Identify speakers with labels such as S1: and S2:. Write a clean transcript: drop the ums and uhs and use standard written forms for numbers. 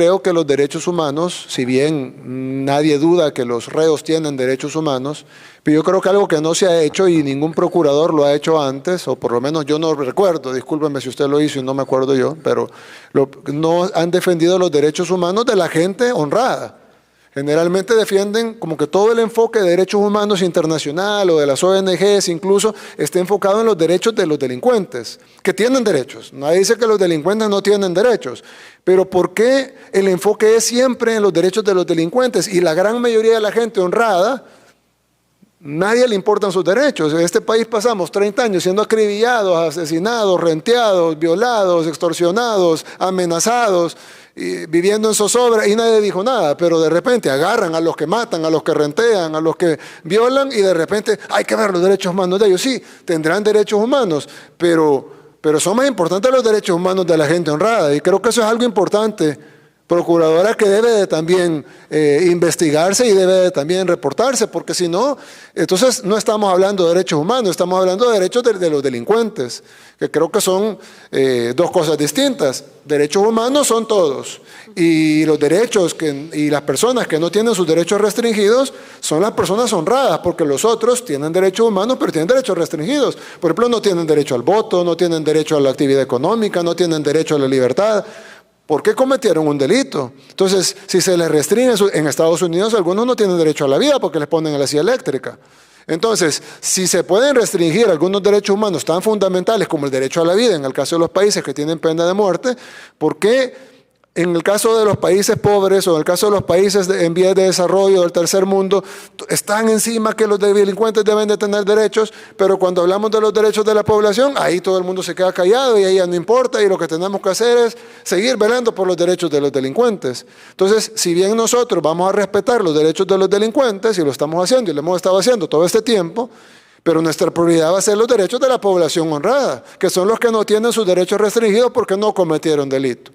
S1: creo que los derechos humanos, si bien nadie duda que los reos tienen derechos humanos, pero yo creo que algo que no se ha hecho y ningún procurador lo ha hecho antes, o por lo menos yo no recuerdo, discúlpenme si usted lo hizo y no me acuerdo yo, pero no han defendido los derechos humanos de la gente honrada. Generalmente defienden como que todo el enfoque de derechos humanos internacional o de las ONGs incluso esté enfocado en los derechos de los delincuentes, que tienen derechos. Nadie dice que los delincuentes no tienen derechos, pero ¿por qué el enfoque es siempre en los derechos de los delincuentes? Y la gran mayoría de la gente honrada, nadie le importan sus derechos. En este país pasamos 30 años siendo acribillados, asesinados, renteados, violados, extorsionados, amenazados, y viviendo en zozobra y nadie dijo nada, pero de repente agarran a los que matan, a los que rentean, a los que violan y de repente hay que ver los derechos humanos de ellos. Sí, tendrán derechos humanos, pero son más importantes los derechos humanos de la gente honrada y creo que eso es algo importante, procuradora, que debe de también investigarse y debe de también reportarse, porque si no, entonces no estamos hablando de derechos humanos, estamos hablando de derechos de los delincuentes, que creo que son dos cosas distintas. Derechos humanos son todos, y los derechos y las personas que no tienen sus derechos restringidos son las personas honradas, porque los otros tienen derechos humanos, pero tienen derechos restringidos. Por ejemplo, no tienen derecho al voto, no tienen derecho a la actividad económica, no tienen derecho a la libertad. ¿Por qué cometieron un delito? Entonces, si se les restringe, en Estados Unidos algunos no tienen derecho a la vida porque les ponen a la silla eléctrica. Entonces, si se pueden restringir algunos derechos humanos tan fundamentales como el derecho a la vida, en el caso de los países que tienen pena de muerte, ¿por qué en el caso de los países pobres o en el caso de los países en vías de desarrollo del tercer mundo están encima que los delincuentes deben de tener derechos, pero cuando hablamos de los derechos de la población, ahí todo el mundo se queda callado y ahí ya no importa y lo que tenemos que hacer es seguir velando por los derechos de los delincuentes? Entonces, si bien nosotros vamos a respetar los derechos de los delincuentes y lo estamos haciendo y lo hemos estado haciendo todo este tiempo, pero nuestra prioridad va a ser los derechos de la población honrada, que son los que no tienen sus derechos restringidos porque no cometieron delito.